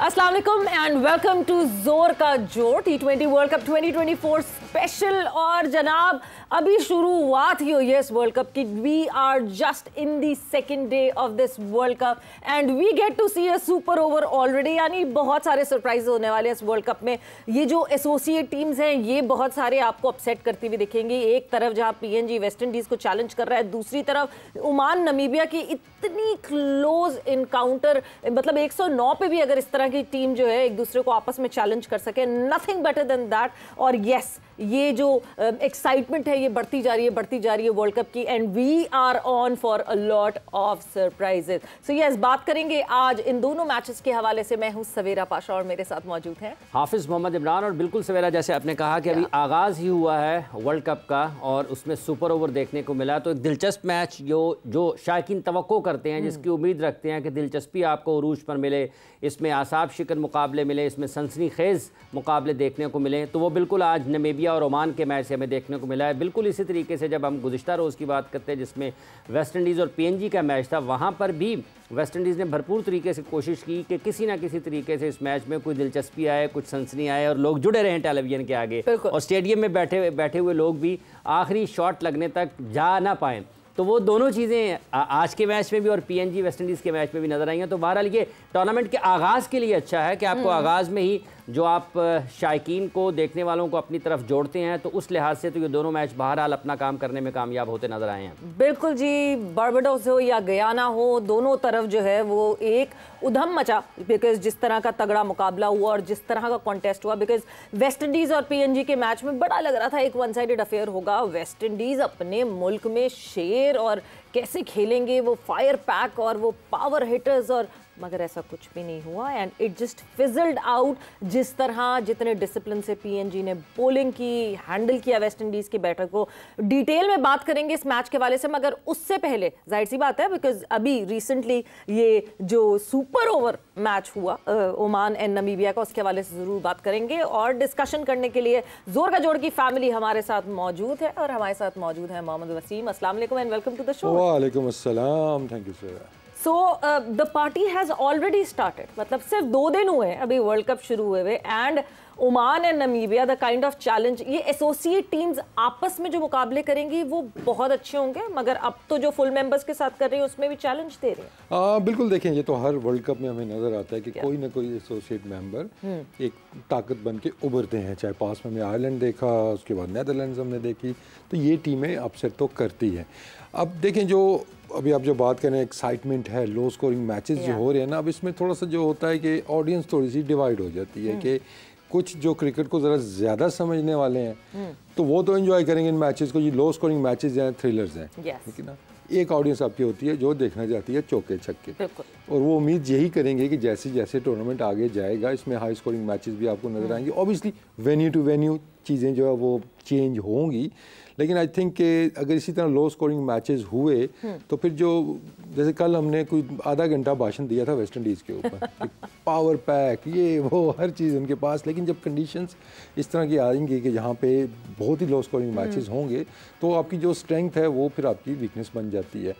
अस्सलाम वालेकुम and welcome to जोर का जोर T20 वर्ल्ड कप 2024 स्पेशल। और जनाब अभी शुरुआत ही हुई है इस वर्ल्ड कप की। We are just in the second day of this world cup and we get to see a super over already. यानी बहुत सारे सरप्राइज होने वाले हैं इस वर्ल्ड कप में। ये जो एसोसिएट टीम्स हैं ये बहुत सारे आपको अपसेट करती हुई दिखेंगी। एक तरफ जहां पीएनजी वेस्ट इंडीज को चैलेंज कर रहा है, दूसरी तरफ ओमान नमीबिया की इतनी क्लोज इनकाउंटर, मतलब 109 पे भी अगर इस तरह की टीम जो है एक दूसरे को आपस में चैलेंज कर सके, नथिंग बेटर देन दैट। और यस, ये जो एक्साइटमेंट है ये बढ़ती जा रही है वर्ल्ड कप की and we are on for a lot of surprises. So yes, बात करेंगे आज इन दोनों मैचेस के हवाले से। मैं हूं सवेरा पाशा और मेरे साथ मौजूद हैं हाफिज मोहम्मद इमरान। और बिल्कुल सवेरा, जैसे आपने कहा कि अभी आगाज़ ही हुआ है वर्ल्ड कप का और उसमें सुपर ओवर देखने को मिला, तो एक दिलचस्प मैच जो शायकीन तवक्को करते हैं, जिसकी उम्मीद रखते हैं कि दिलचस्पी आपको उरूज पर मिले, इसमें आसाब शिकन मुकाबले मिले, इसमें सनसनीखेज़ मुकाबले देखने को मिले, तो वो बिल्कुल आज नमीबिया और ओमान के मैच से हमें देखने को मिला है। बिल्कुल इसी तरीके से जब हम गुज़िश्ता रोज़ की बात करते हैं जिसमें वेस्ट इंडीज़ और पीएनजी का मैच था, वहाँ पर भी वेस्ट इंडीज़ ने भरपूर तरीके से कोशिश की कि किसी ना किसी तरीके से इस मैच में कोई दिलचस्पी आए, कुछ सनसनी आए और लोग जुड़े रहें टेलीविज़न के आगे, और स्टेडियम में बैठे हुए लोग भी आखिरी शॉट लगने तक जा ना पाएँ। तो वो दोनों चीज़ें आज के मैच में भी और पीएनजी वेस्ट इंडीज़ के मैच में भी नजर आई हैं। तो बहरहाल ये टूर्नामेंट के आगाज़ के लिए अच्छा है कि आपको आगाज़ में ही जो आप शायकीन को, देखने वालों को अपनी तरफ जोड़ते हैं, तो उस लिहाज से तो ये दोनों मैच बहरहाल अपना काम करने में कामयाब होते नजर आए हैं। बिल्कुल जी, बारबाडोस हो या गयाना हो, दोनों तरफ जो है वो एक उधम मचा, बिकॉज जिस तरह का तगड़ा मुकाबला हुआ और जिस तरह का कॉन्टेस्ट हुआ। बिकॉज वेस्ट इंडीज़ और पीएनजी के मैच में बड़ा लग रहा था एक वन साइडेड अफेयर होगा। वेस्ट इंडीज़ अपने मुल्क में शेर और कैसे खेलेंगे, वो फायर पैक और वो पावर हिटर्स, और मगर ऐसा कुछ भी नहीं हुआ and it just fizzled out. जिस तरह जितने डिसिप्लिन से पीएनजी ने बॉलिंग की, हैंडल किया वेस्ट इंडीज़ की बैटर को, डिटेल में बात करेंगे इस मैच के हवाले से। मगर उससे पहले जाहिर सी बात है, बिकॉज अभी रिसेंटली ये जो सुपर ओवर मैच हुआ ओमान एंड नमीबिया का, उसके हवाले से ज़रूर बात करेंगे। और डिस्कशन करने के लिए जोर का जोड़ की फैमिली हमारे साथ मौजूद है और हमारे साथ मौजूद है मोहम्मद वसीम। अस्सलाम वालेकुम and welcome to the show. वालेकुम अस्सलाम, thank you sir. So the party has already started, मतलब सिर्फ 2 दिन हुए हैं अभी वर्ल्ड कप शुरू हुए हुए, and Oman and Namibia the kind of challenge, ये एसोसिएट टीम्स आपस में जो मुकाबले करेंगी वो बहुत अच्छे होंगे। मगर अब तो जो फुल मेंबर्स के साथ कर रही है उसमें भी चैलेंज दे रहे हैं। बिल्कुल, देखें ये तो हर वर्ल्ड कप में हमें नज़र आता है कि कोई ना कोई एसोसिएट मेंबर एक ताकत बन के उभरते हैं। चाहे पास में हमने आयरलैंड देखा, उसके बाद नेदरलैंड्स हमने देखी, तो ये टीमें अपसेट तो करती हैं। अब देखें, जो अभी आप जो बात करें एक्साइटमेंट है, लो स्कोरिंग मैचेस जो हो रहे हैं ना, अब इसमें थोड़ा सा जो होता है कि ऑडियंस थोड़ी सी डिवाइड हो जाती है कि कुछ जो क्रिकेट को ज़रा ज़्यादा समझने वाले हैं तो वो तो एंजॉय करेंगे इन मैचेस को। ये लो स्कोरिंग मैचेस हैं, थ्रिलर्स हैं, ठीक है ना। एक ऑडियंस आपकी होती है जो देखना चाहती है चौके छक्के, और वो उम्मीद यही करेंगे कि जैसे जैसे टूर्नामेंट आगे जाएगा इसमें हाई स्कोरिंग मैचेस भी आपको नजर आएंगे। ऑब्वियसली वेन्यू टू वेन्यू चीज़ें जो है वो चेंज होंगी, लेकिन आई थिंक कि अगर इसी तरह लो स्कोरिंग मैचेस हुए तो फिर जो, जैसे कल हमने कोई आधा घंटा भाषण दिया था वेस्ट इंडीज़ के ऊपर, पावर पैक ये वो हर चीज़ उनके पास, लेकिन जब कंडीशंस इस तरह की आएंगी कि जहाँ पे बहुत ही लो स्कोरिंग मैचेस होंगे तो आपकी जो स्ट्रेंथ है वो फिर आपकी वीकनेस बन जाती है।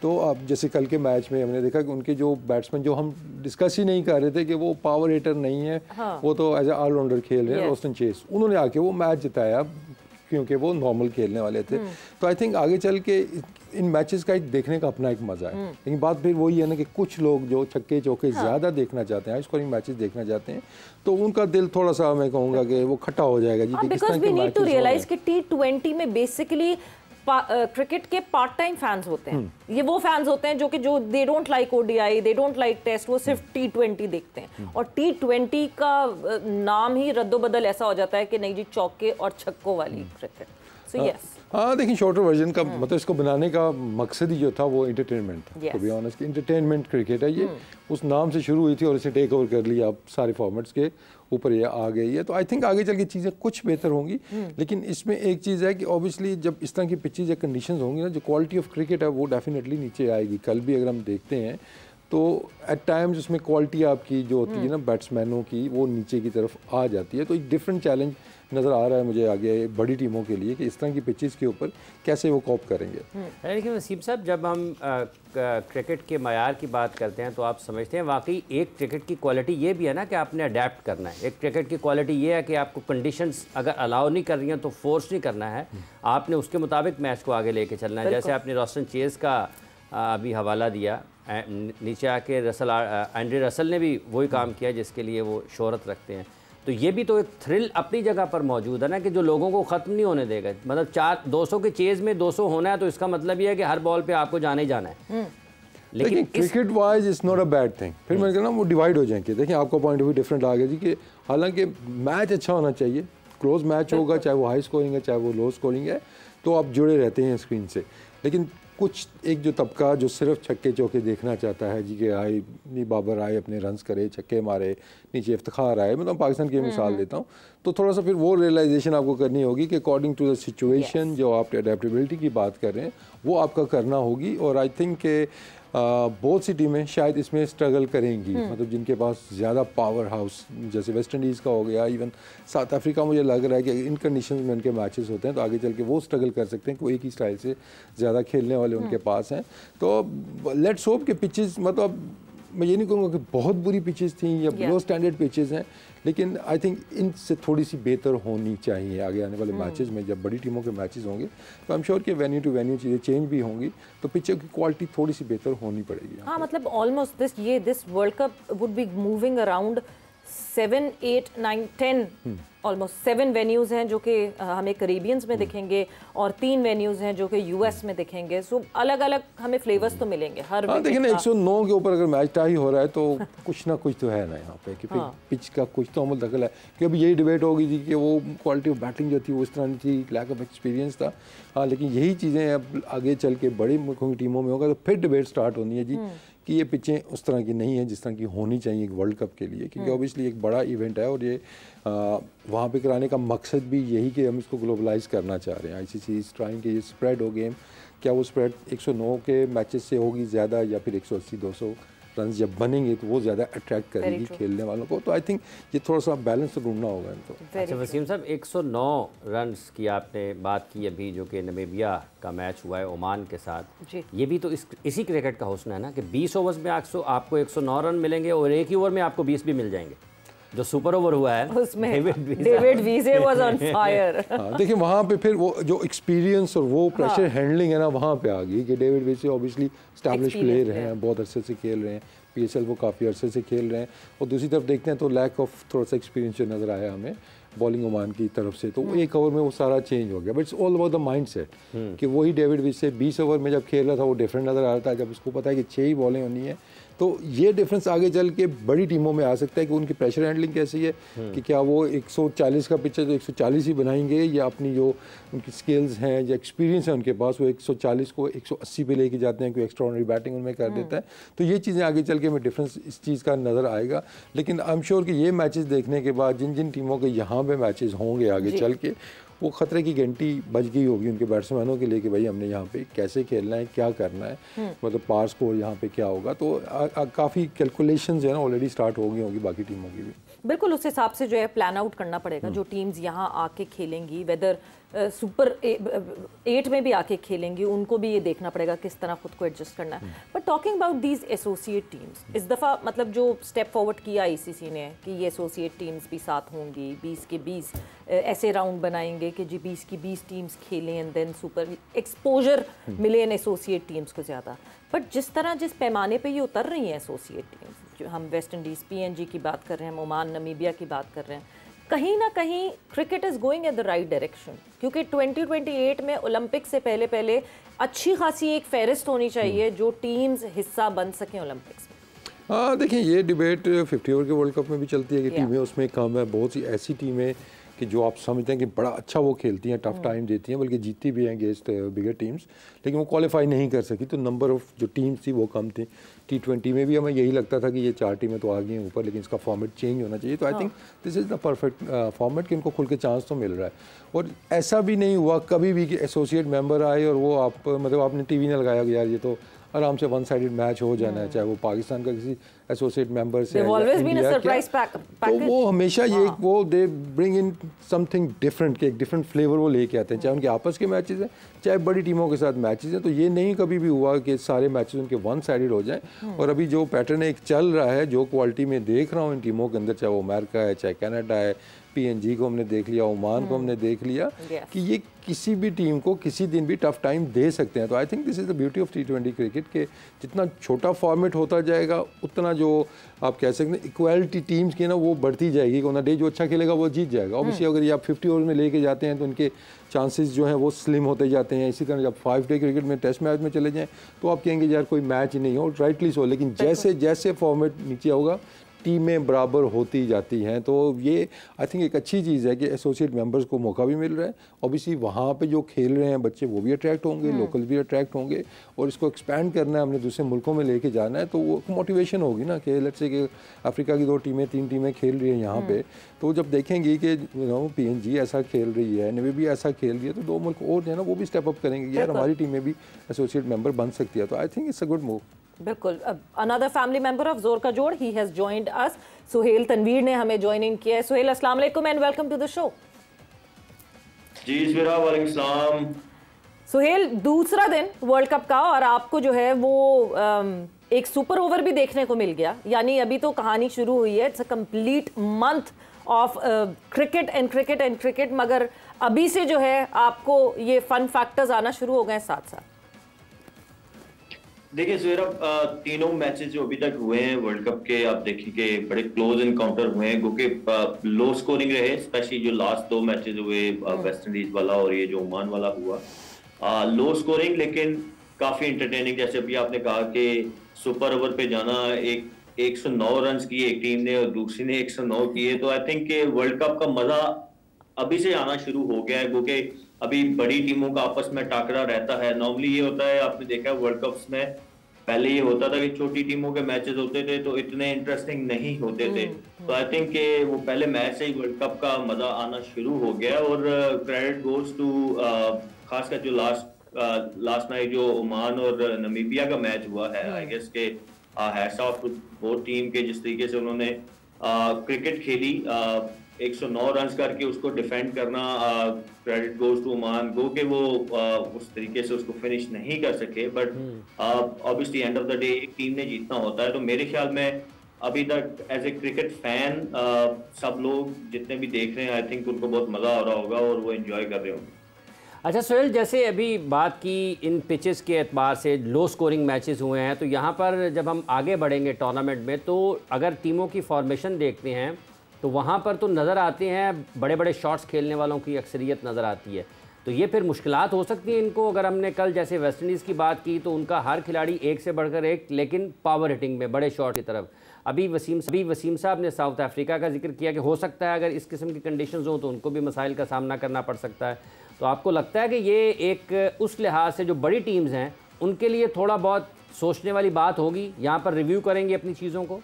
तो अब जैसे कल के मैच में हमने देखा कि उनके जो बैट्समैन, जो हम डिस्कस ही नहीं कर रहे थे कि वो पावर हिटर नहीं है, वो तो एज ए ऑलराउंडर खेल रहे हैं, रोस्टन चेस, उन्होंने आके वो मैच जिताया क्योंकि वो नॉर्मल खेलने वाले थे। तो आई थिंक आगे चल के इन मैचेस का देखने का अपना एक मज़ा है। लेकिन बात फिर वही है ना कि कुछ लोग जो छक्के चौके ज़्यादा देखना चाहते हैं, हाई स्कोरिंग मैचेस देखना चाहते हैं, तो उनका दिल थोड़ा सा, मैं कहूँगा कि वो खट्टा हो जाएगा जी। Because we need to realise कि T20 में बेसिकली क्रिकेट के पार्ट टाइम फैंस होते हैं। ये वो फैंस होते हैं जो they don't like ODI, they don't like test, वो सिर्फ T20 देखते हैं। और T20 का नाम ही रद्दोबदल ऐसा हो जाता है कि नहीं जी, चौके और छक्कों वाली क्रिकेट। सो यस, हाँ देखिए, शॉर्टर वर्जन का मतलब इसको बनाने का मकसद ही जो था वो एंटरटेनमेंट था। To be honest, entertainment cricket है ये, उस नाम से शुरू हुई थी और इसे टेक ओवर कर लिया, अब सारे फॉर्मेट्स के ऊपर ये आ गई है। तो आई थिंक आगे चल के चीज़ें कुछ बेहतर होंगी, लेकिन इसमें एक चीज़ है कि ऑब्वियसली जब इस तरह की पिचेज या कंडीशंस होंगी ना, जो क्वालिटी ऑफ क्रिकेट है वो डेफिनेटली नीचे आएगी। कल भी अगर हम देखते हैं तो एट टाइम्स उसमें क्वालिटी आपकी जो होती है ना बैट्समैनों की, वो नीचे की तरफ आ जाती है। तो एक डिफरेंट चैलेंज नज़र आ रहा है मुझे आगे बड़ी टीमों के लिए कि इस तरह की पिचेस के ऊपर कैसे वो कॉप करेंगे। लेकिन वसीम साहब, जब हम क्रिकेट के मयार की बात करते हैं तो आप समझते हैं वाकई एक क्रिकेट की क्वालिटी ये भी है ना कि आपने अडेप्ट करना है। एक क्रिकेट की क्वालिटी ये है कि आपको कंडीशंस अगर अलाउ नहीं कर रही हैं तो फोर्स नहीं करना है, आपने उसके मुताबिक मैच को आगे लेके चलना है। जैसे आपने रॉस्टन चेज का अभी हवाला दिया, नीचे आके एंड्रे रसल ने भी वही काम किया जिसके लिए वो शोहरत रखते हैं। तो ये भी तो एक थ्रिल अपनी जगह पर मौजूद है ना कि जो लोगों को ख़त्म नहीं होने देगा। मतलब 200 के चेज में 200 होना है तो इसका मतलब ये है कि हर बॉल पे आपको जाना ही जाना है। लेकिन cricket wise is not a bad thing. फिर मैंने कहा ना वो डिवाइड हो जाएंगे। देखिए आपका पॉइंट ऑफ व्यू डिफरेंट आ गया जी कि हालांकि मैच अच्छा होना चाहिए, क्लोज मैच होगा, चाहे वो हाई स्कोरिंग है चाहे वो लो स्कोरिंग है, तो आप जुड़े रहते हैं स्क्रीन से। लेकिन कुछ एक जो तबका जो सिर्फ छक्के चौके देखना चाहता है जी कि आए नहीं, बाबर आए अपने रन्स करे, छक्के मारे, नीचे इफ्तिखार आए, मतलब पाकिस्तान की मिसाल देता हूँ, तो थोड़ा सा फिर वो रियलाइजेशन आपको करनी होगी कि अकॉर्डिंग टू द सिचुएशन जो आप अडेप्टेबिलिटी की बात कर रहे हैं वो आपका करना होगी। और आई थिंक के बहुत सी टीमें शायद इसमें स्ट्रगल करेंगी, मतलब जिनके पास ज़्यादा पावर हाउस जैसे वेस्ट इंडीज़ का हो गया, इवन साउथ अफ्रीका, मुझे लग रहा है कि इन कंडीशन में उनके मैचेस होते हैं तो आगे चल के वो स्ट्रगल कर सकते हैं कि वो एक ही स्टाइल से ज़्यादा खेलने वाले उनके पास हैं। तो लेट्स होप कि पिचेस, मतलब मैं ये नहीं कहूँगा कि बहुत बुरी पिचेस थी या लो स्टैंडर्ड पिचेस हैं, लेकिन आई थिंक इनसे थोड़ी सी बेहतर होनी चाहिए आगे आने वाले मैचेस में। जब बड़ी टीमों के मैचेस होंगे तो आई एम श्योर कि वेन्यू टू वेन्यू चीज़ें चेंज भी होंगी, तो पिचों की क्वालिटी थोड़ी सी बेहतर होनी पड़ेगी। हाँ, मतलब almost this world cup would be moving around 7, 8, 9, 10 almost 7 venues हैं जो कि हमें करीबियंस में दिखेंगे और 3 वेन्यूज़ हैं जो कि यूएस में दिखेंगे। सो अलग अलग हमें फ्लेवर्स तो मिलेंगे हर। हाँ देखिए ना, 109 के ऊपर अगर मैच टाई हो रहा है तो कुछ ना कुछ तो है ना यहाँ पे कि पिच का कुछ तो अमल दखल है। कि अभी यही डिबेट होगी जी कि वो क्वालिटी ऑफ बैटिंग जो थी वो इस तरह नहीं थी, लैक ऑफ एक्सपीरियंस था। हाँ, लेकिन यही चीज़ें अब आगे चल के बड़ी मुल्कों की टीमों में होगा तो फिर डिबेट स्टार्ट होनी है जी कि ये पिचें उस तरह की नहीं है जिस तरह की होनी चाहिए एक वर्ल्ड कप के लिए, क्योंकि ऑब्वियसली एक बड़ा इवेंट है और ये वहाँ पे कराने का मकसद भी यही कि हम इसको ग्लोबलाइज करना चाह रहे हैं। आईसीसी इज ट्राइंग कि ये स्प्रेड हो गेम, क्या वो स्प्रेड 109 के मैचेस से होगी ज़्यादा या फिर 180-200 रन जब बनेंगे तो वो ज़्यादा अट्रैक्ट करेगी खेलने वालों को। तो आई थिंक ये थोड़ा सा बैलेंस तो ढूंढना होगा इनको। अच्छा वसीम साहब, 109 रन्स की आपने बात की अभी जो कि नमीबिया का मैच हुआ है ओमान के साथ, ये भी तो इसी क्रिकेट का हुस्न है ना कि 20 ओवर्स में आपको 109 रन मिलेंगे और एक ही ओवर में आपको 20 भी मिल जाएंगे। जो सुपर ओवर हुआ है उसमें David VJ was on fire. हाँ देखिए वहाँ पे फिर वो जो एक्सपीरियंस और वो प्रेशर हैंडलिंग है ना वहाँ पे आ गई कि डेविड वीजे ऑब्वियसली स्टैब्लिश प्लेयर हैं, बहुत अरसे से खेल रहे हैं, पीएसएल वो काफ़ी अरसे से खेल रहे हैं। और दूसरी तरफ देखते हैं तो लैक ऑफ थोड़ा सा एक्सपीरियंस जो नज़र आया हमें बॉलिंग ओमान की तरफ से, तो एक ओवर में वो सारा चेंज हो गया। But it's all about the mind set कि वही डेविड विच 20 ओवर में जब खेल रहा था वो डिफरेंट नज़र आ रहा था। जब उसको पता है कि 6 ही बॉलें होनी है तो ये डिफरेंस आगे चल के बड़ी टीमों में आ सकता है कि उनकी प्रेशर हैंडलिंग कैसी है, कि क्या वो 140 का पिच है तो 140 ही बनाएंगे या अपनी जो उनकी स्किल्स हैं या एक्सपीरियंस है उनके पास वो 140 को 180 पे लेके जाते हैं, कोई एक्स्ट्राऑर्डिनरी बैटिंग उनमें कर देता है। तो ये चीज़ें आगे चल के हमें डिफरेंस इस चीज़ का नज़र आएगा। लेकिन आई एम श्योर कि ये मैचेस देखने के बाद जिन जिन टीमों के यहाँ पे मैचेस होंगे आगे चल के वो ख़तरे की घंटी बज गई होगी उनके बैट्समैनों के लिए कि भाई हमने यहाँ पे कैसे खेलना है, क्या करना है, मतलब पार स्कोर यहाँ पे क्या होगा। तो काफ़ी कैलकुलेशंस जो है ना ऑलरेडी स्टार्ट हो गई होगी बाकी टीमों की भी। बिल्कुल उस हिसाब से जो है प्लान आउट करना पड़ेगा जो टीम्स यहाँ आके खेलेंगी, वेदर सुपर 8 में भी आके खेलेंगी उनको भी ये देखना पड़ेगा किस तरह खुद को एडजस्ट करना है। But talking about these associate teams, इस दफ़ा मतलब जो स्टेप फॉरवर्ड किया आईसीसी ने कि ये एसोसिएट टीम्स भी साथ होंगी, 20 के 20 ऐसे राउंड बनाएंगे कि जी 20 की 20 टीम्स खेलें एंड देन सुपर एक्सपोजर मिले इन एसोसिएट टीम्स को ज़्यादा। बट जिस तरह जिस पैमाने पे ये उतर रही हैं एसोसिएट टीम्स, जो हम वेस्ट इंडीज़ पीएनजी की बात कर रहे हैं, हम ओमान नमीबिया की बात कर रहे हैं, कहीं ना कहीं cricket is going at the right direction, क्योंकि 2028 में ओलंपिक से पहले अच्छी खासी एक फहरिस्त होनी चाहिए जो टीम्स हिस्सा बन सकें ओलंपिक्स में। हाँ देखिए ये डिबेट 50 ओवर के वर्ल्ड कप में भी चलती है कि टीमें उसमें कम है। बहुत सी ऐसी टीमें कि जो आप समझते हैं कि बड़ा अच्छा वो खेलती हैं, टफ टाइम देती हैं, बल्कि जीतती भी हैं अगेंस्ट बिगर टीम्स, लेकिन वो क्वालिफाई नहीं कर सकी। तो नंबर ऑफ जो टीम्स थी वो कम थी। T20 में भी हमें यही लगता था कि ये 4 टीमें तो आ गई हैं ऊपर, लेकिन इसका फॉर्मेट चेंज होना चाहिए। तो I think this is the perfect format कि इनको खुल के चांस तो मिल रहा है। और ऐसा भी नहीं हुआ कभी भी कि एसोसिएट मेंबर आए और वो आप मतलब आपने टीवी ने लगाया कि यार ये तो आराम से वन साइडेड मैच हो जाना है, चाहे वो पाकिस्तान का किसी एसोसिएट मेंबर से तो वो हमेशा ये वो they bring in something different के एक डिफरेंट फ्लेवर वो लेके आते हैं, चाहे उनके आपस के मैचेस हैं चाहे बड़ी टीमों के साथ मैचेस हैं। तो ये नहीं कभी भी हुआ कि सारे मैचेस उनके वन साइडेड हो जाएं। और अभी जो पैटर्न एक चल रहा है, जो क्वालिटी में देख रहा हूँ इन टीमों के अंदर, चाहे वो अमेरिका है चाहे कनाडा है, PNG को हमने देख लिया, ओमान को हमने देख लिया कि ये किसी भी टीम को किसी दिन भी टफ टाइम दे सकते हैं। तो I think this is the beauty of T20 cricket के जितना छोटा फॉर्मेट होता जाएगा उतना जो आप कह सकते हैं इक्वालिटी टीम्स की ना वो बढ़ती जाएगी। ऑन द डे जो अच्छा खेलेगा वो जीत जाएगा। ऑब्वियसली अगर ये आप 50 ओवर में लेके जाते हैं तो उनके चांसेस जो हैं वो स्लिम होते जाते हैं। इसी तरह जब 5 डे क्रिकेट में टेस्ट मैच में चले जाएँ तो आप कहेंगे यार कोई मैच ही नहीं हो, राइटली सो। लेकिन जैसे जैसे फॉर्मेट नीचे होगा टीमें बराबर होती जाती हैं। तो ये आई थिंक एक अच्छी चीज़ है कि एसोसिएट मेंबर्स को मौका भी मिल रहा है। ऑब्वियसली वहाँ पे जो खेल रहे हैं बच्चे वो भी अट्रैक्ट होंगे, लोकल भी अट्रैक्ट होंगे, और इसको एक्सपैंड करना है, हमने दूसरे मुल्कों में लेके जाना है। तो वो मोटिवेशन होगी ना कि लेट्स से कि अफ्रीका की 2 टीमें 3 टीमें खेल रही हैं यहाँ पे, तो जब देखेंगी कि PNG ऐसा खेल रही है, नामीबिया ऐसा खेल रही है, तो 2 मुल्क और जो है ना वो भी स्टेप अप करेंगे, यार हमारी टीमें भी एसोसिएट मेंबर बन सकती है। तो I think it's a good move. बिल्कुल। अनदर फैमिली मेंबर ऑफ जोर का जोड़, he has joined us. Suhail Tanveer ने हमें ज्वाइन इन किया है। सुहेल, अस्सलाम वालेकुम and welcome to the show. जी सवेरा, वालेकुम सलाम। सुहेल, दूसरा दिन वर्ल्ड कप का और आपको जो है वो एक सुपर ओवर भी देखने को मिल गया। यानी अभी तो कहानी शुरू हुई है, it's a complete month of cricket and cricket and cricket, मगर अभी से जो है आपको ये फन फैक्टर्स आना शुरू हो गए साथ साथ। देखिए सवेरा, तीनों मैचेस जो अभी तक हुए हैं वर्ल्ड कप के, आप देखिए कि बड़े क्लोज इनकाउंटर हुए हैं, क्योंकि लो स्कोरिंग रहे, स्पेशली जो लास्ट 2 मैचेस हुए, वेस्ट इंडीज वाला और ये जो ओमान वाला हुआ, लो स्कोरिंग लेकिन काफी इंटरटेनिंग। जैसे अभी आपने कहा कि सुपर ओवर पे जाना, 109 रन किए एक टीम ने और दूसरी ने 109 किए। तो आई थिंक कि वर्ल्ड कप का मजा अभी से आना शुरू हो गया है, क्योंकि अभी बड़ी टीमों का आपस में टाकरा रहता है। नॉर्मली ये होता है, आपने देखा है वर्ल्ड कप्स में पहले ये होता था कि छोटी टीमों के मैचेस होते थे तो इतने इंटरेस्टिंग नहीं होते थे। तो आई थिंक कि वो पहले मैच से ही वर्ल्ड कप का मजा आना शुरू हो गया। और क्रेडिट गोज टू खासकर जो लास्ट नाइट जो ओमान और नामीबिया का मैच हुआ है, आई गेस के हैट्स ऑफ वो टीम के जिस तरीके से उन्होंने क्रिकेट खेली, 109 रन करके उसको डिफेंड करना, क्रेडिट गोज टू ओमान गो के वो उस तरीके से उसको फिनिश नहीं कर सके। But obviously end of the day एक टीम ने जीतना होता है। तो मेरे ख्याल में अभी तक एज ए क्रिकेट फैन सब लोग जितने भी देख रहे हैं, आई थिंक उनको बहुत मजा आ रहा होगा और वो एंजॉय कर रहे होंगे। अच्छा सोहेल, जैसे अभी बात की इन पिचेस के एतबार से लो स्कोरिंग मैचेस हुए हैं, तो यहाँ पर जब हम आगे बढ़ेंगे टूर्नामेंट में तो अगर टीमों की फॉर्मेशन देखते हैं तो वहाँ पर तो नज़र आते हैं बड़े बड़े शॉट्स खेलने वालों की अक्सरियत नज़र आती है। तो ये फिर मुश्किलात हो सकती हैं इनको। अगर हमने कल जैसे वेस्ट इंडीज़ की बात की तो उनका हर खिलाड़ी एक से बढ़कर एक, लेकिन पावर हिटिंग में बड़े शॉट की तरफ। अभी वसीम साहब ने साउथ अफ्रीका का जिक्र किया कि हो सकता है अगर इस किस्म की कंडीशंस हों तो उनको भी मसाइल का सामना करना पड़ सकता है। तो आपको लगता है कि ये एक उस लिहाज से जो बड़ी टीम्स हैं उनके लिए थोड़ा बहुत सोचने वाली बात होगी, यहाँ पर रिव्यू करेंगे अपनी चीज़ों को?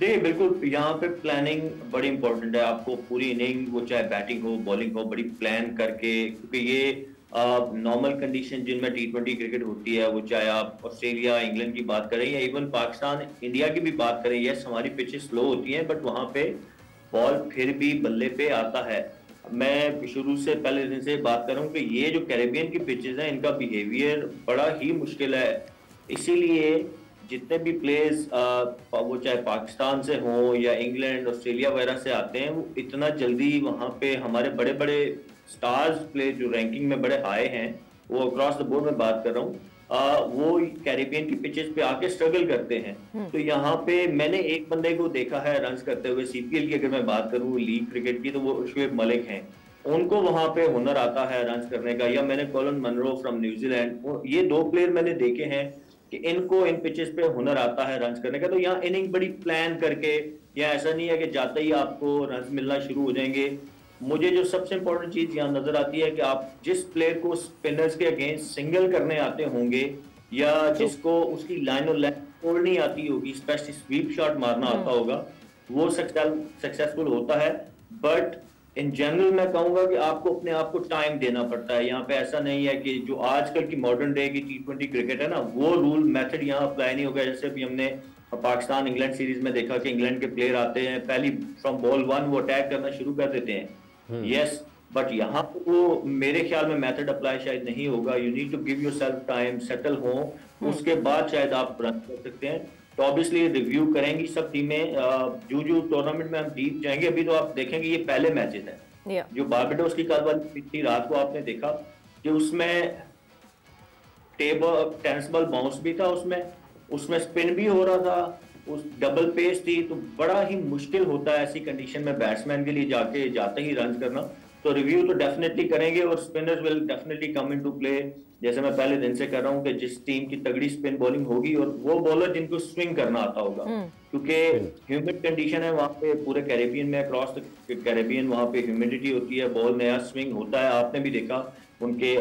देखिए बिल्कुल, यहाँ पे प्लानिंग बड़ी इंपॉर्टेंट है। आपको पूरी इनिंग, वो चाहे बैटिंग हो बॉलिंग हो, बड़ी प्लान करके, क्योंकि ये नॉर्मल कंडीशन जिनमें T20 क्रिकेट होती है, वो चाहे आप ऑस्ट्रेलिया इंग्लैंड की बात करें या इवन पाकिस्तान इंडिया की भी बात करें, यस हमारी पिचेस स्लो होती हैं बट वहाँ पे बॉल फिर भी बल्ले पे आता है। मैं शुरू से पहले दिन से बात कर रहा हूँ कि ये जो कैरेबियन की पिचेस हैं इनका बिहेवियर बड़ा ही मुश्किल है। इसीलिए जितने भी प्लेयर्स वो चाहे पाकिस्तान से हों या इंग्लैंड ऑस्ट्रेलिया वगैरह से आते हैं, वो इतना जल्दी वहाँ पे हमारे बड़े बड़े स्टार्स प्लेयर जो रैंकिंग में बड़े हाई हैं, वो अक्रॉस द बोर्ड में बात कर रहा हूँ, वो कैरेबियन की पिचेस पे आके स्ट्रगल करते हैं। तो यहाँ पे मैंने एक बंदे को देखा है रन्स करते हुए, CPL की अगर मैं बात करूँ लीग क्रिकेट की, तो वो शुएब मलिक हैं। उनको वहां पे हुनर आता है रन्स करने का। या मैंने कॉलन मनरो फ्रॉम न्यूजीलैंड, ये 2 प्लेयर मैंने देखे हैं कि इनको इन पिचेस पे हुनर आता है रन्स करने का। तो यहाँ इनिंग बड़ी प्लान करके, या ऐसा नहीं है कि जाते ही आपको रन्स मिलना शुरू हो जाएंगे। मुझे जो सबसे इंपॉर्टेंट चीज यहाँ नजर आती है कि आप जिस प्लेयर को स्पिनर्स के अगेंस्ट सिंगल करने आते होंगे या जिसको उसकी लाइन और लेंथ छोड़नी आती होगी, स्पेशली स्वीप शॉट मारना आता होगा, वो सक्सेसफुल होता है। बट इन जनरल मैं कहूंगा कि आपको अपने आप को टाइम देना पड़ता है। यहाँ पे ऐसा नहीं है कि जो आजकल की मॉडर्न डे की T20 क्रिकेट है ना, वो रूल मेथड यहाँ अप्लाई नहीं होगा। जैसे अभी हमने पाकिस्तान इंग्लैंड सीरीज में देखा कि इंग्लैंड के प्लेयर आते हैं, पहली फ्रॉम बॉल 1 वो अटैक करना शुरू कर देते हैं। यस, बट यहाँ पे वो मेरे ख्याल में मेथड अप्लाई शायद नहीं होगा। You need to give yourself time, settle हो, उसके बाद शायद आप रन कर सकते हैं। तो ऑब्वियसली रिव्यू करेंगी सब टीमें, जो टूर्नामेंट में हम डीप जाएंगे। अभी तो आप देखेंगे ये पहले मैचेस हैं। जो बारबाडोस की कल वाली पिछली रात को आपने देखा कि उसमें टेनिस बॉल बाउंस भी था, उसमें स्पिन भी हो रहा था, उस डबल पेस थी। तो बड़ा ही मुश्किल होता है ऐसी कंडीशन में बैट्समैन के लिए जाते ही रन करना। तो रिव्यू तो डेफिनेटली करेंगे और spinners will definitely come into play. जैसे मैं पहले दिन से कर रहा हूँ कि जिस टीम की तगड़ी स्पिन बॉलिंग होगी और वो बॉलर जिनको स्विंग करना आता होगा, क्योंकि ह्यूमिड कंडीशन है वहाँ पे पूरे कैरेबियन में, अक्रॉस द कैरेबियन वहाँ पे ह्यूमिडिटी होती है, बॉल नया स्विंग होता है। आपने भी देखा उनके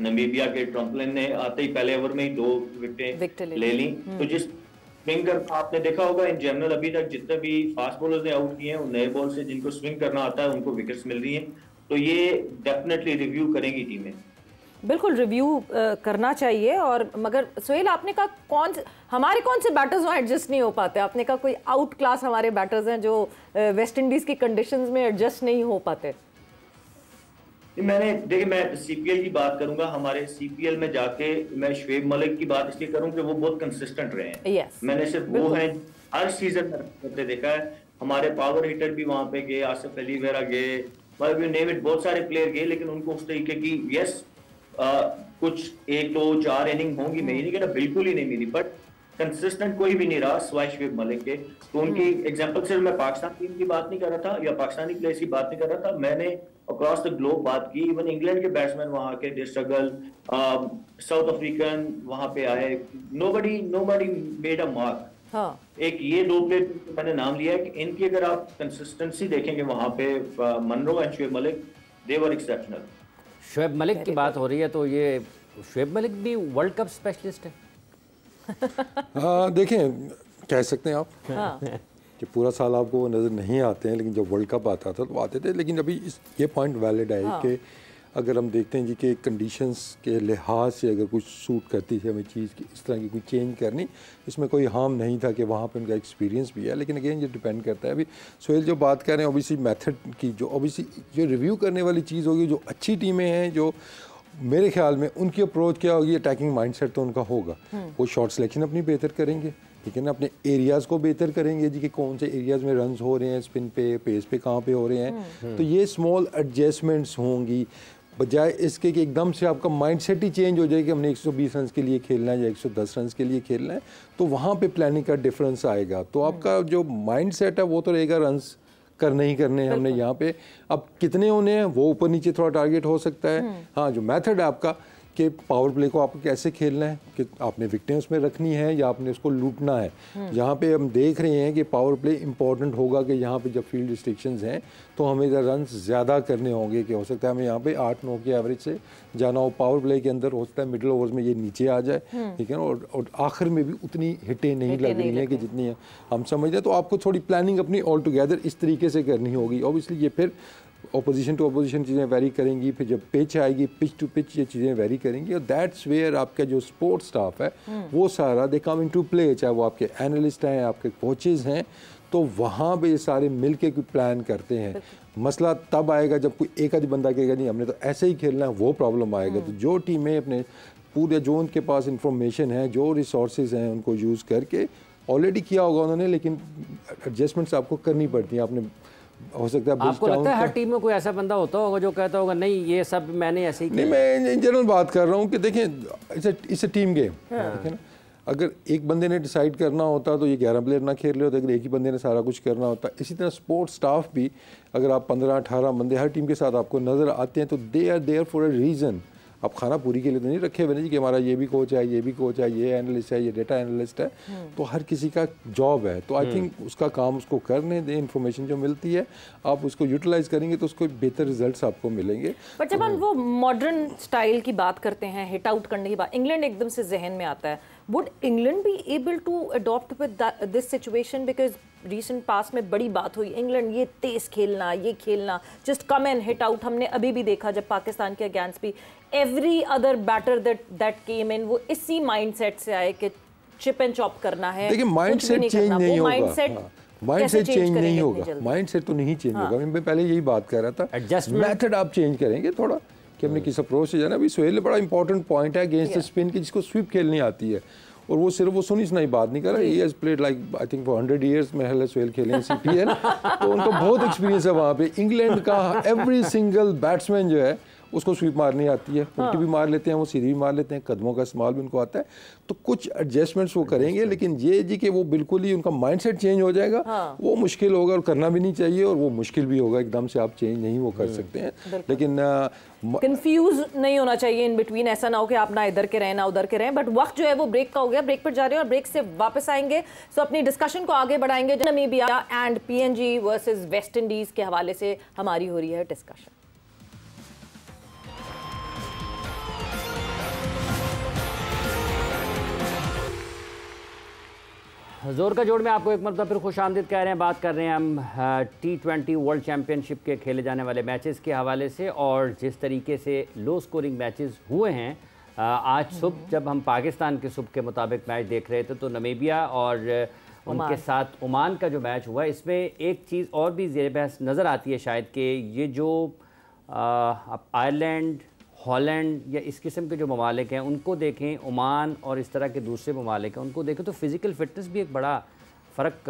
नमीबिया के ट्रम्पलिन ने आते ही पहले ओवर में ही 2 विकेटें ले ली। तो जिस स्विंग कर आपने देखा होगा इन जनरल अभी तक जितने भी फास्ट बॉलर्स ने आउट किए हैं उन नए बॉल से जिनको स्विंग करना आता है उनको विकेट्स मिल रही हैं। तो ये डेफिनेटली रिव्यू करेंगी टीमें। बिल्कुल रिव्यू करना चाहिए। और मगर सोहेल, आपने कहा हमारे कौन से बैटर्स वहाँ एडजस्ट नहीं हो पाते? आपने कहा कोई आउट क्लास हमारे बैटर्स हैं जो वेस्ट इंडीज की कंडीशंस में एडजस्ट नहीं हो पाते। मैं सीपीएल की बात करूंगा। हमारे सीपीएल में जाके मैं शुएब मलिक की बात इसलिए करूं कि वो बहुत कंसिस्टेंट रहे हैं। yes, मैंने सिर्फ वो हैं हर सीजन में देखा है। हमारे पावर हिटर भी वहां पे गए, आसिफ अली वगैरह गए, नेम इट, बहुत सारे प्लेयर गए, लेकिन उनको उस तरीके की कुछ 1 2 4 इनिंग होंगी, मैं नहीं कहता बिल्कुल ही नहीं मिली, बट कंसिस्टेंट कोई भी नहीं रहा सिवाय शुएब मलिक के। तो उनकी एग्जांपल सिर्फ मैं पाकिस्तान टीम की बात नहीं कर रहा था या पाकिस्तानी प्लेयर्स की बात नहीं कर रहा था, मैंने अक्रॉस द ग्लोब बात की। इवन इंग्लैंड के बैट्समैन वहां के दे स्ट्रगल, साउथ अफ्रीकन वहां पे आए, नोबडी मेड अ मार्क। हाँ। एक ये 2 प्लेयर मैंने नाम लिया है कि इनकी अगर आप कंसिस्टेंसी देखेंगे वहां पे, Munro and Shoaib Malik, they were exceptional. Shoaib Malik की बात हो रही है तो ये शुएब मलिक भी वर्ल्ड कप स्पेशलिस्ट है। देखें, कह सकते हैं आप कि पूरा साल आपको वो नज़र नहीं आते हैं, लेकिन जब वर्ल्ड कप आता था तो आते थे। लेकिन अभी ये पॉइंट वैलिड है कि अगर हम देखते हैं जी कि कंडीशंस के लिहाज से अगर कुछ सूट करती है हमें चीज़ की इस तरह की कोई चेंज करनी, इसमें कोई हार्म नहीं था कि वहाँ पे उनका एक्सपीरियंस भी है। लेकिन अगेन ये डिपेंड करता है। अभी सोहेल जो बात कर रहे हैं ओबीसी मेथड की, जो ओबीसी जो रिव्यू करने वाली चीज़ होगी, जो अच्छी टीमें हैं, जो मेरे ख्याल में उनकी अप्रोच क्या होगी, अटैकिंग माइंडसेट तो उनका होगा। वो शॉट सिलेक्शन अपनी बेहतर करेंगे, ठीक है ना, अपने एरियाज़ को बेहतर करेंगे जी कि कौन से एरियाज़ में रन्स हो रहे हैं, स्पिन पे, पेस पे कहाँ पे हो रहे हैं। तो ये स्मॉल एडजस्टमेंट्स होंगी, बजाय इसके कि एकदम से आपका माइंडसेट ही चेंज हो जाए कि हमने 120 रन के लिए खेलना है या 110 रन के लिए खेलना है। तो वहाँ पे प्लानिंग का डिफरेंस आएगा। तो आपका जो माइंडसेट है वो तो रहेगा रन्स करने ही करने हैं हमने यहाँ पे। अब कितने होने हैं वो ऊपर नीचे थोड़ा टारगेट हो सकता है। हाँ, जो मेथड है आपका कि पावर प्ले को आपको कैसे खेलना है, कि आपने विकेटें उसमें रखनी है या आपने उसको लूटना है। यहाँ पे हम देख रहे हैं कि पावर प्ले इंपॉर्टेंट होगा कि यहाँ पे जब फील्ड रिस्ट्रिक्शंस हैं तो हमें रन ज़्यादा करने होंगे, कि हो सकता है हमें यहाँ पे 8-9 के एवरेज से जाना हो। पावर प्ले के अंदर हो सकता है मिडिल ओवर्स में ये नीचे आ जाए, ठीक है ना, और आखिर में भी उतनी हिटें नहीं लग रही हैं कि जितनी हम समझ रहे हैं। तो आपको थोड़ी प्लानिंग अपनी ऑल टुगेदर इस तरीके से करनी होगी। ऑब्वियसली ये फिर ऑपोजिशन टू ऑपोजिशन चीज़ें वेरी करेंगी, फिर जब पिच आएगी पिच टू पिच ये चीज़ें वेरी करेंगी। और दैट्स वेयर आपका जो स्पोर्ट्स स्टाफ है वो सारा दे कम इनटू प्ले, चाहे वो आपके एनालिस्ट हैं, आपके कोचेज़ हैं, तो वहाँ पे ये सारे मिल के कोई प्लान करते हैं। मसला तब आएगा जब कोई एक आधी बंदा कहेगा नहीं हमने तो ऐसे ही खेलना है, वो प्रॉब्लम आएगा। तो जो टीमें अपने पूरे जो उनके पास इंफॉर्मेशन है, जो रिसोर्सेज हैं, उनको यूज़ करके ऑलरेडी किया होगा उन्होंने, लेकिन एडजस्टमेंट्स आपको करनी पड़ती हैं। आपने हो सकता है आपको लगता है हर टीम में कोई ऐसा बंदा होता होगा जो कहता होगा नहीं ये सब मैंने ऐसे ही किया? नहीं, मैं इन जनरल बात कर रहा हूँ कि देखें इट्स अ टीम गेम, ठीक है ना। अगर एक बंदे ने डिसाइड करना होता तो ये 11 प्लेयर ना खेल रहे होते, अगर एक ही बंदे ने सारा कुछ करना होता। इसी तरह स्पोर्ट्स स्टाफ भी, अगर आप 15-18 बंदे हर टीम के साथ आपको नज़र आते हैं तो they are there for a reason. आप खाना पूरी के लिए तो नहीं रखे हुए जी कि हमारा ये भी कोच है, ये भी कोच है, ये एनालिस्ट है, ये डेटा एनालिस्ट है। तो हर किसी का जॉब है, तो आई थिंक उसका काम उसको करने दें। इन्फॉर्मेशन जो मिलती है आप उसको यूटिलाइज करेंगे तो उसको बेहतर रिजल्ट्स आपको मिलेंगे। बट जब हम वो मॉडर्न स्टाइल की बात करते हैं, हिट आउट करने की बात, इंग्लैंड एकदम से जहन में आता है। Would England be able to adopt with this situation? Because recent past में बड़ी बात हुई, इंग्लैंड ये तेज खेलना, ये खेलना, just come and hit out. हमने अभी भी देखा जब पाकिस्तान के अगेंस्ट भी every other batter that came in वो इसी माइंडसेट से आए कि चिप एंड चॉप करना है। देखिए माइंडसेट चेंज नहीं होगा, माइंडसेट चेंज नहीं होगा, माइंडसेट तो नहीं चेंज होगा। मैं पहले यही बात कर रहा था, मेथड आप चेंज करेंगे थोड़ा कि हमने किस अप्रोच से जाना। अभी सोहेल ने बड़ा इंपॉर्टेंट पॉइंट है अगेंस्ट स्पिन की, जिसको स्वीप खेलनी आती है और वो सिर्फ वो सुनी सुनाई बात नहीं कर रहा। He has played like I think for 100 years में सोहेल खेले हैं CPL, तो उनको बहुत एक्सपीरियंस है वहाँ पे। इंग्लैंड का एवरी सिंगल बैट्समैन जो है उसको स्वीप मारनी आती है, उल्टी भी मार लेते हैं, वो सीधी भी मार लेते हैं, कदमों का इस्तेमाल भी उनको आता है। तो कुछ एडजस्टमेंट्स वो करेंगे, लेकिन ये जी कि वो बिल्कुल ही उनका माइंडसेट चेंज हो जाएगा, वो मुश्किल होगा और करना भी नहीं चाहिए, और वो मुश्किल भी होगा। एकदम से आप चेंज नहीं वो कर सकते हैं, लेकिन कंफ्यूज नहीं होना चाहिए इन बिटवीन। ऐसा ना हो कि आप ना इधर के रहें ना उधर के रहें। बट वक्त जो है वो ब्रेक का हो गया, ब्रेक पर जा रहे हैं और ब्रेक से वापस आएंगे तो अपनी डिस्कशन को आगे बढ़ाएंगे। Namibia and PNG versus West Indies के हवाले से हमारी हो रही है डिस्कशन। जोर का जोड़ में आपको एक मरतबा फिर खुश आमदीद कह रहे हैं। बात कर रहे हैं हम T20 वर्ल्ड चैम्पियनशिप के खेले जाने वाले मैचेस के हवाले से, और जिस तरीके से लो स्कोरिंग मैचेस हुए हैं। आज सुबह जब हम पाकिस्तान के सुबह के मुताबिक मैच देख रहे थे तो नमीबिया और उनके साथ ओमान का जो मैच हुआ, इसमें एक चीज़ और भी ज़ेर बहस नज़र आती है शायद कि ये जो आयरलैंड, हॉलैंड या इस किस्म के जो ममालिक हैं उनको देखें, ओमान और इस तरह के दूसरे ममालिक हैं उनको देखें, तो फ़िज़िकल फ़िटनेस भी एक बड़ा फ़र्क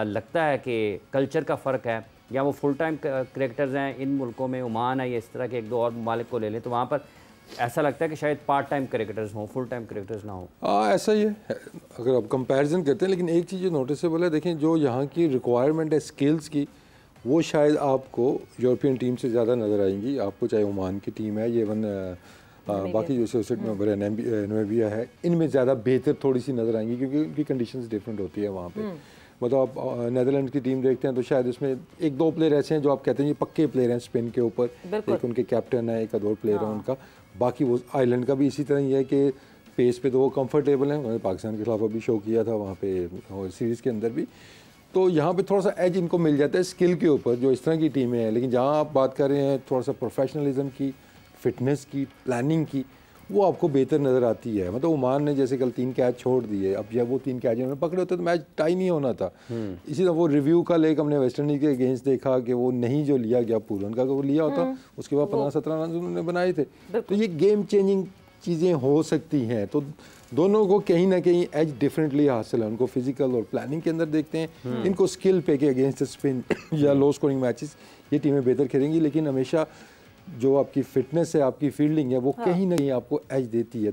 लगता है कि कल्चर का फ़र्क है। या वो फुल टाइम क्रिकेटर्स हैं इन मुल्कों में, ओमान है या इस तरह के एक दो और ममालिक को ले लें, तो वहाँ पर ऐसा लगता है कि शायद पार्ट टाइम क्रिकेटर्स हों, फुल टाइम क्रिकेटर्स ना हों। ऐसा ही है अगर आप कंपैरिजन करते हैं। लेकिन एक चीज़ जो नोटिसेबल है, देखें जो यहाँ की रिक्वायरमेंट है स्किल्स की, वो शायद आपको यूरोपियन टीम से ज़्यादा नज़र आएंगी। आपको चाहे ओमान की टीम है, ये बाकी जो एसोसिएट मेंबर है नमीबिया है, इनमें ज़्यादा बेहतर थोड़ी सी नज़र आएंगी क्योंकि उनकी कंडीशंस डिफरेंट होती है वहाँ पे। मतलब आप नेदरलैंड की टीम देखते हैं तो शायद उसमें एक दो प्लेयर ऐसे हैं जो आप कहते हैं ये पक्के प्लेयर हैं स्पिन के ऊपर, एक उनके कैप्टन है, एक और प्लेयर है उनका। बाकी वो आइलैंड का भी इसी तरह ही है कि पेस पे तो वो कंफर्टेबल हैं, उन्होंने पाकिस्तान के खिलाफ अभी शो किया था वहाँ पे सीरीज़ के अंदर भी। तो यहाँ पे थोड़ा सा एज इनको मिल जाता है स्किल के ऊपर, जो इस तरह की टीमें हैं। लेकिन जहाँ आप बात कर रहे हैं थोड़ा सा प्रोफेशनलिज्म की, फिटनेस की, प्लानिंग की, वो आपको बेहतर नज़र आती है। मतलब ओमान ने जैसे कल 3 कैच छोड़ दिए, अब जब वो 3 कैच में पकड़े होते तो मैच टाई नहीं होना था। इसी तरह वो रिव्यू का लेक हमने वेस्ट इंडीज़ के अगेंस्ट देखा कि वो नहीं जो लिया गया पूरन का, वो लिया होता उसके बाद 15-17 रन उन्होंने बनाए थे। तो ये गेम चेंजिंग चीज़ें हो सकती हैं। तो दोनों को कहीं ना कहीं एज डिफरेंटली हासिल है। उनको फिजिकल और प्लानिंग के अंदर देखते हैं, इनको स्किल पे के अगेंस्ट स्पिन या लो स्कोरिंग मैचेस ये टीमें बेहतर खेलेंगी। लेकिन हमेशा जो आपकी फिटनेस है, आपकी फील्डिंग है, वो कहीं ना कहीं आपको एज देती है।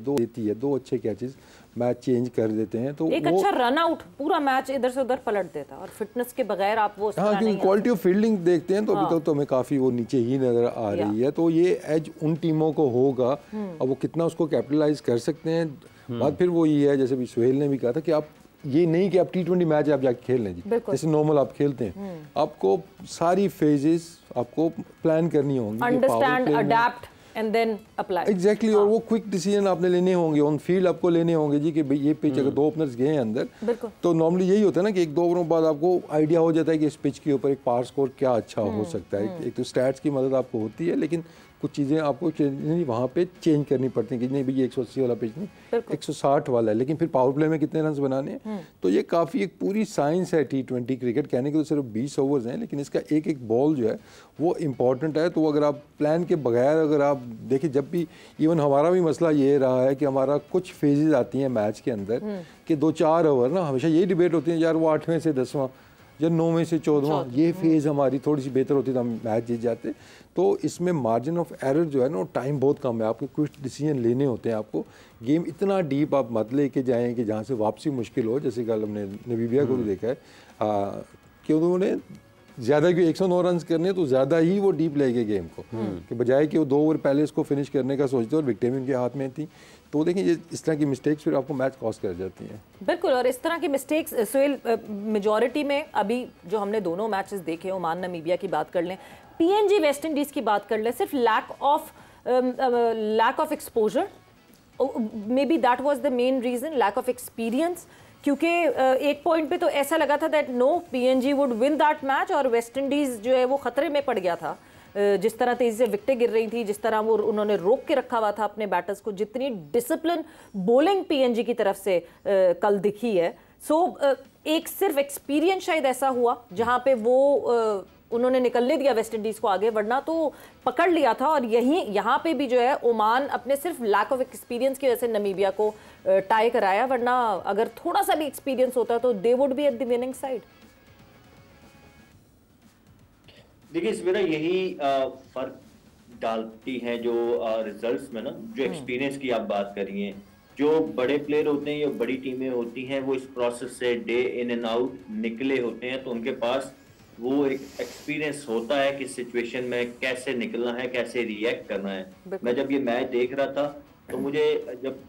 दो अच्छे कैचेस मैच चेंज कर देते हैं। तो एक अच्छा रन आउट पूरा मैच इधर से उधर पलट देता है, और फिटनेस के बगैर आप वो क्योंकि क्वालिटी ऑफ फील्डिंग देखते हैं तो अभी तक तो हमें काफ़ी वो नीचे ही नज़र आ रही है। तो ये एज उन टीमों को होगा, अब वो कितना उसको कैपिटलाइज कर सकते हैं। बात फिर वो ये है, जैसे भी सोहेल ने भी कहा था कि आप ये नहीं कि आप T20 मैच आप जाके खेल लें जी, जैसे नॉर्मल आप खेलते हैं, आपको सारी फेजेस आपको प्लान करनी होंगी, understand, adapt and then apply. Exactly, और वो क्विक डिसीजन आपने लेने होंगे, ऑन फील्ड आपको लेने होंगे जी कि ये पिच अगर 2 ओपनर्स गए हैं अंदर तो नॉर्मली यही होता है ना कि 1-2 ओवरों बाद आपको आइडिया हो जाता है कि इस पिच के ऊपर एक पार स्कोर क्या अच्छा हो सकता है। एक तो स्टैट्स की मदद आपको होती है, लेकिन कुछ चीज़ें आपको वहाँ पे चेंज करनी पड़ती हैं कि नहीं भैया 180 वाला पिच नहीं 160 वाला है, लेकिन फिर पावर प्ले में कितने रन बनाने हैं। तो ये काफ़ी एक पूरी साइंस है T20 क्रिकेट। कहने के तो सिर्फ 20 ओवर्स हैं, लेकिन इसका एक एक बॉल जो है वो इम्पॉर्टेंट है। तो अगर आप प्लान के बगैर अगर आप देखिए, जब भी इवन हमारा भी मसला ये रहा है कि हमारा कुछ फेजेस आती हैं मैच के अंदर कि 2-4 ओवर ना, हमेशा यही डिबेट होती है यार वो 8वें से 10वां या 9वें से 14वां ये फेज़ हमारी थोड़ी सी बेहतर होती तो हम मैच जीत जाते। तो इसमें मार्जिन ऑफ एरर जो है ना, टाइम बहुत कम है, आपको कुछ डिसीजन लेने होते हैं। आपको गेम इतना डीप आप मत लेके जाएं कि जहाँ से वापसी मुश्किल हो। जैसे कल हमने नमीबिया को भी देखा है कि उन्होंने ज़्यादा कि 109 रन करने तो ज़्यादा ही वो डीप ले गए गेम को, कि बजाय कि वो 2 ओवर पहले इसको फिनिश करने का सोचते और विकेटें उनके हाथ में थी। तो देखें ये इस तरह की मिस्टेक्स फिर आपको मैच कॉस्ट कर जाती हैं। बिल्कुल, और इस तरह की मिस्टेक्स सोहेल मेजॉरिटी में अभी जो हमने दोनों मैचेस देखे, ओमान नमीबिया की बात कर लें, PNG वेस्ट इंडीज़ की बात कर लें, सिर्फ lack of exposure, maybe that was the main reason, lack of experience, क्योंकि एक पॉइंट पे तो ऐसा लगा था that no PNG would win that match, और वेस्ट इंडीज़ जो है वो ख़तरे में पड़ गया था। जिस तरह तेज़ी से विकेटें गिर रही थी, जिस तरह वो उन्होंने रोक के रखा हुआ था अपने बैटर्स को, जितनी डिसिप्लिन बॉलिंग पीएनजी की तरफ से कल दिखी है। सो एक सिर्फ एक्सपीरियंस शायद ऐसा हुआ जहाँ पे वो उन्होंने निकलने दिया वेस्ट इंडीज़ को आगे, वरना तो पकड़ लिया था। और यहाँ पे भी जो है ओमान अपने सिर्फ लैक ऑफ एक्सपीरियंस की वजह से नमीबिया को टाई कराया, वरना अगर थोड़ा सा भी एक्सपीरियंस होता तो they would be at the winning side. देखिए सवेरा यही फर्क डालती है जो रिजल्ट्स में ना, जो एक्सपीरियंस की आप बात करिए। जो बड़े प्लेयर होते हैं या बड़ी टीमें होती हैं वो इस प्रोसेस से डे इन एंड आउट निकले होते हैं, तो उनके पास वो एक एक्सपीरियंस होता है कि सिचुएशन में कैसे निकलना है, कैसे रिएक्ट करना है। मैं जब ये मैच देख रहा था तो मुझे, जब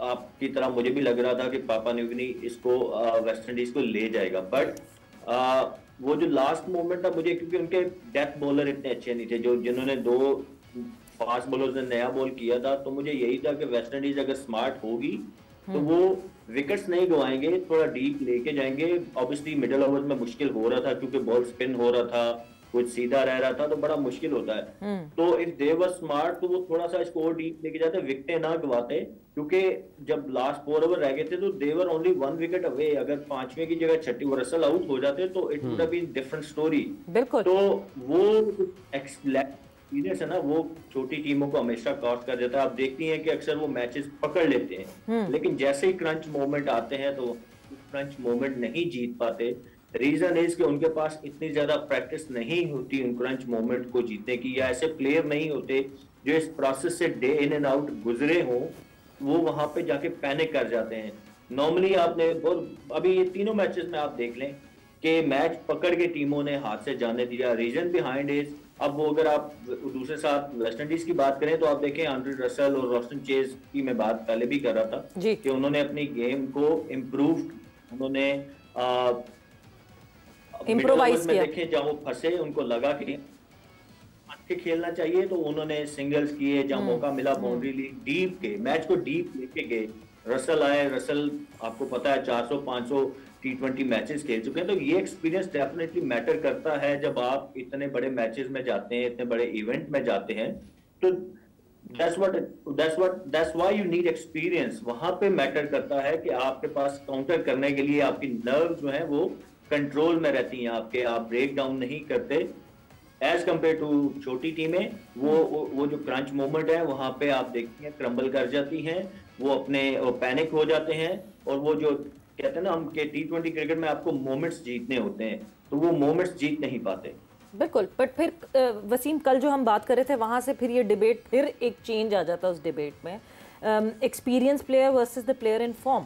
आपकी तरह मुझे भी लग रहा था कि पापा न्यू गिनी इसको वेस्ट इंडीज को ले जाएगा, बट वो जो लास्ट मोमेंट था मुझे, क्योंकि उनके डेथ बॉलर इतने अच्छे नहीं थे, जो जिन्होंने 2 फास्ट बॉलर्स ने नया बॉल किया था, तो मुझे यही था कि वेस्ट इंडीज अगर स्मार्ट होगी तो वो विकेट्स नहीं गवाएंगे, थोड़ा डीप लेके जाएंगे। ऑब्वियसली मिडिल ओवर में मुश्किल हो रहा था क्योंकि बॉल स्पिन हो रहा था, कुछ सीधा रह रहा था, तो बड़ा मुश्किल होता है। तो इफ दे वर स्मार्ट तो वो थोड़ा सा स्कोर डीप लेके जाते, विकेटें ना गवाते, क्योंकि जब लास्ट 4 ओवर रह गए थे तो दे वर ओनली 1 विकेट अवे। अगर 5वें की जगह 6ठी रसल आउट हो जाते तो it would have been different story. बिल्कुल। तो वो एक्सपीरियंस है ना, वो छोटी टीमों को हमेशा कॉस्ट कर देता है। आप देखती हैं कि अक्सर वो मैचेस पकड़ लेते हैं, लेकिन जैसे ही क्रंच मोमेंट आते हैं तो क्रंच मोमेंट नहीं जीत पाते। रीजन इज कि उनके पास इतनी ज्यादा प्रैक्टिस नहीं होती उन क्रंच मोमेंट को जीतने की, या ऐसे प्लेयर नहीं होते जो इस प्रोसेस से डे इन एंड आउट गुजरे हों, वो वहां पे जाके पैनिक कर जाते हैं। नॉर्मली आपने अभी ये तीनों मैचेस में आप देख लें कि मैच पकड़ के टीमों ने हाथ से जाने दिया। रीजन बिहाइंड इज, अब वो अगर आप दूसरे साथ वेस्ट इंडीज की बात करें तो आप देखें आंड्रे रसेल और रॉस्टन चेज की मैं बात पहले भी कर रहा था कि उन्होंने अपनी गेम को इम्प्रूव, उन्होंने इम्प्रोवाइज किया। देखें जहाँ वो फंसे, उनको लगा कि खेलना चाहिए तो उन्होंने सिंगल्स किए, जहाँ मौका मिला बाउंड्री ली, डीप के मैच को डीप लेके गए। रसल आए, रसल आपको पता है 400-500 T20 मैचेस खेल चुके हैं, तो ये एक्सपीरियंस डेफिनेटली मैटर करता है जब आप इतने बड़े मैचेस में जाते हैं, इतने बड़े इवेंट में जाते हैं। तो that's why you need experience। वहां पे मैटर करता है कि आपके पास काउंटर करने के लिए आपकी नर्व जो है वो कंट्रोल में रहती हैं आपके, आप ब्रेक डाउन नहीं करते एज कम्पेयर टू छोटी टीमें। वो जो क्रंच मोमेंट है वहां पे आप देखते हैं क्रम्बल कर जाती हैं, वो अपने पैनिक हो जाते हैं, और वो जो कहते हैं ना हम कि T20 क्रिकेट में आपको मोमेंट्स जीतने होते हैं, तो वो मोमेंट्स जीत नहीं पाते। बिल्कुल। बट फिर वसीम, कल जो हम बात कर रहे थे वहाँ से फिर ये डिबेट, फिर एक चेंज आ जाता है उस डिबेट में, experience player versus the player in form.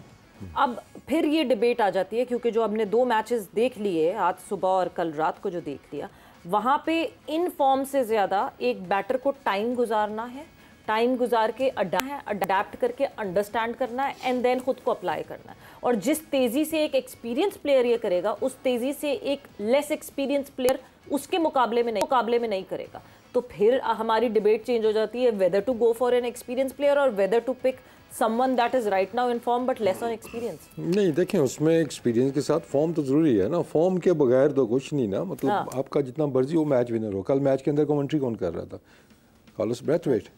अब फिर ये डिबेट आ जाती है क्योंकि जो हमने 2 मैचेस देख लिए, आज सुबह और कल रात को जो देख लिया, वहाँ पे इन फॉर्म से ज़्यादा एक बैटर को टाइम गुजारना है, टाइम गुजार के अडेप्ट करके अंडरस्टैंड करना है, एंड देन खुद को अप्लाई करना है। और जिस तेज़ी से एक एक्सपीरियंस प्लेयर ये करेगा, उस तेज़ी से एक लेस एक्सपीरियंस प्लेयर उसके मुकाबले में नहीं करेगा। तो फिर हमारी डिबेट चेंज हो जाती है whether to go for an experience player और whether to pick someone that is right now in form but less on experience। नहीं, देखें उसमें एक्सपीरियंस के साथ फॉर्म तो ज़रूरी है ना, फॉर्म के बगैर तो कुछ नहीं ना। मतलब आपका जितना मर्जी वो मैच विनर हो। कल मैच के अंदर कमेंट्री कौन कर रहा था? Carlos Brathwaite.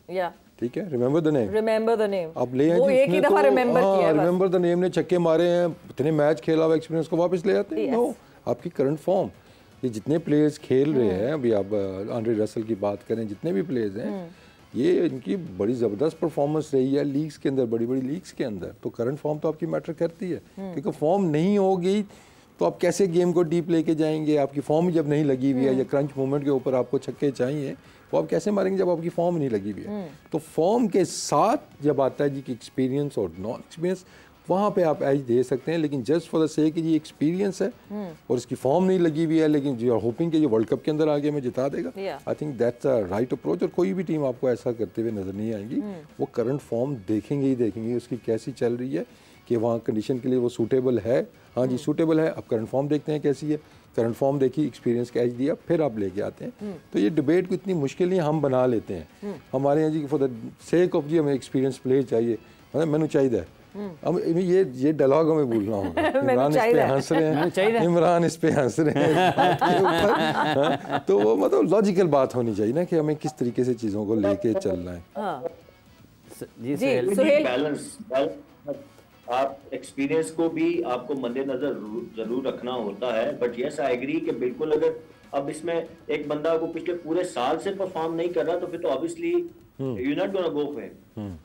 ठीक है, रिमेंबर द नेम। अब ले आए, वो एक ही दफा रिमेंबर किया है, रिमेंबर द नेम ने छक्के मारे हैं, इतने मैच खेला हुआ एक्सपीरियंस को वापस ले आते हैं। नो, आपकी करंट फॉर्म, ये जितने प्लेयर्स खेल रहे हैं, अभी आप आंड्रे रसल की बात करें, जितने भी प्लेयर्स हैं, ये इनकी बड़ी ज़बरदस्त परफॉर्मेंस रही है लीग्स के अंदर, बड़ी बड़ी लीग्स के अंदर। तो करंट फॉर्म तो आपकी मैटर करती है, क्योंकि फॉर्म नहीं होगी तो आप कैसे गेम को डीप लेके जाएंगे? आपकी फॉर्म जब नहीं लगी हुई है, या क्रंच मोमेंट के ऊपर आपको छक्के चाहिए, वो आप कैसे मारेंगे जब आपकी फॉर्म नहीं लगी हुई है? तो फॉर्म के साथ जब आता है जी कि एक्सपीरियंस और नॉन एक्सपीरियंस, वहाँ पे आप एज दे सकते हैं। लेकिन जस्ट फॉर द सेक कि जी एक्सपीरियंस है और इसकी फॉर्म नहीं लगी हुई है, लेकिन जी होपिंग कि ये वर्ल्ड कप के अंदर आगे में जिता देगा, I think that's a right approach. और कोई भी टीम आपको ऐसा करते हुए नजर नहीं आएगी। वो करंट फॉर्म देखेंगे उसकी कैसी चल रही है, कि वहाँ कंडीशन के लिए वो सूटेबल है। हाँ जी, सूटेबल है। अब करंट फॉर्म देखते हैं कैसी है, करंट फॉर्म देखी, एक्सपीरियंस का एज दिया, फिर आप लेके आते हैं। तो ये डिबेट को इतनी मुश्किल नहीं हम बना लेते हैं। हमारे यहाँ जी फॉर द सेक ऑफ जी हमें एक्सपीरियंस प्लेयर चाहिए, मतलब मैंने चाहिए अब ये डायलॉग हमें भूलना होगा। इमरान इस पे हंस रहे हैं, इमरान इस पे हंस रहे हैं बात के ऊपर, तो वो मतलब लॉजिकल बात होनी चाहिए ना कि हमें किस तरीके से चीज़ों को लेके चलना है। जी सुहेल, बैलेंस, आप एक्सपीरियंस को भी आपको मद्देनजर जरूर रखना होता है, बट यस आई एग्री कि बिल्कुल अगर अब इसमें एक बंदा को पिछले पूरे साल से परफॉर्म नहीं कर रहा तो फिर तो obviously you not gonna go for him.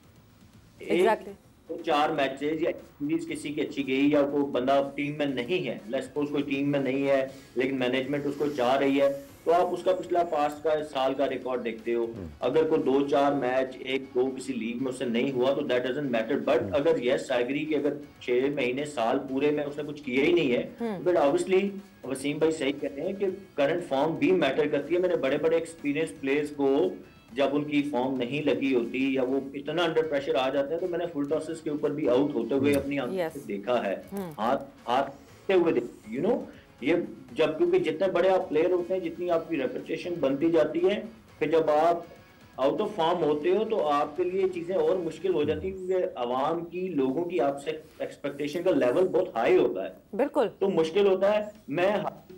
Exactly, तो 4 मैचेस या सीरीज किसी की अच्छी गई या कोई बंदा टीम में नहीं है, लेट्स सपोज कोई टीम में नहीं है लेकिन मैनेजमेंट उसको चाह रही है, तो आप उसका पिछला पास्ट का साल का रिकॉर्ड देखते हो, अगर कोई 2-4 मैच 1-2 किसी लीग में उससे नहीं हुआ तो दैट डजंट मैटर। बट अगर यस आई एग्री कि अगर 6 महीने साल पूरे में उसने कुछ किया ही नहीं है, बट ऑब्वियसली वसीम भाई सही कहते हैं कि करंट फॉर्म भी मैटर करती है। मैंने बड़े बड़े एक्सपीरियंस प्लेयर्स को जब उनकी फॉर्म नहीं लगी होती या वो इतना अंडर प्रेशर आ जाते हैं तो मैंने फुल टॉसेस के ऊपर भी आउट होते हुए अपनी आंखों से देखा है, हाथ हुए यू नो ये जब, क्योंकि जितने बड़े आप प्लेयर होते हैं जितनी आपकी रेपुटेशन बनती जाती है, फिर जब आप आउट ऑफ फॉर्म होते हो तो आपके लिए चीजें और मुश्किल हो जाती है क्योंकि आवाम की, लोगों की आपसे एक्सपेक्टेशन का लेवल बहुत हाई होता है, बिल्कुल, तो मुश्किल होता है। मैं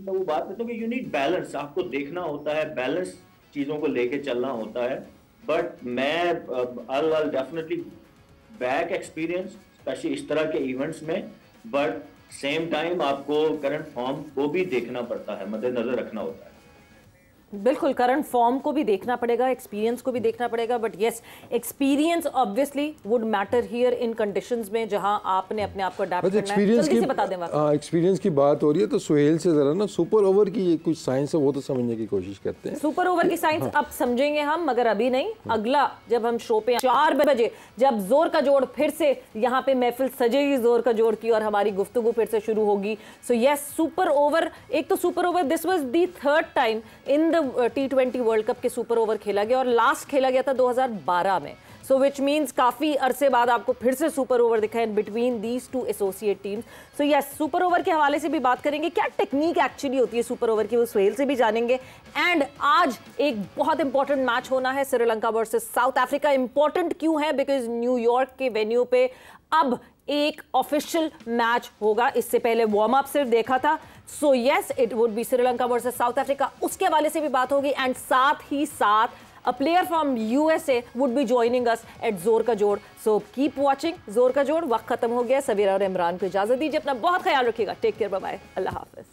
वो बात करता हूँ कि यू नीड बैलेंस, आपको देखना होता है, बैलेंस चीजों को लेके चलना होता है। बट मैं I definitely back experience specially इस तरह के इवेंट्स में, बट सेम टाइम आपको करंट फॉर्म को भी देखना पड़ता है, मद्देनजर रखना होता है। बिल्कुल, करंट फॉर्म को भी देखना पड़ेगा, एक्सपीरियंस को भी देखना पड़ेगा, but yes experience obviously would matter here in conditions में जहां आपने अपने आप को अडैप्ट करना है। जल्दी से बता दें। एक्सपीरियंस की बात हो रही है तो सुहेल से जरा ना सुपर ओवर की ये कुछ साइंस है वो तो समझने की कोशिश करते हैं। सुपर ओवर की साइंस अब समझेंगे हम, मगर अभी नहीं, अगला जब हम शो पे 4 बजे जब जोर का जोड़ फिर से यहाँ पे महफिल सजेगी जोर का जोड़ की और हमारी गुफ्तगू फिर से शुरू होगी। सो यस सुपर ओवर, एक तो super over this was the 3rd time in the T20 world cup के सुपर ओवर खेला गया और लास्ट खेला गया था 2012 में। सो विच मीन्स काफी अरसे बाद आपको फिर से सुपर ओवर दिखा है between these 2 associate teams. So yes super over के हवाले से भी बात करेंगे, क्या टेक्निक एक्चुअली होती है सुपर ओवर की, वो सुहेल से भी जानेंगे। एंड आज एक बहुत इंपॉर्टेंट मैच होना है Sri Lanka versus south Africa. Important क्यों है? बिकॉज न्यूयॉर्क के वेन्यू पे अब एक ऑफिशियल मैच होगा, इससे पहले वार्म अप सिर्फ देखा था। So yes it would be Sri Lanka versus south Africa, उसके हवाले से भी बात होगी। एंड साथ ही साथ a player from USA would be joining us at जोर का जोड़। So keep watching जोर का जोड़। वक्त खत्म हो गया, सवेरा और इमरान को इजाजत दीजिए, अपना बहुत ख्याल रखिएगा, टेक केयर, बाय बाय, अल्लाह हाफिज।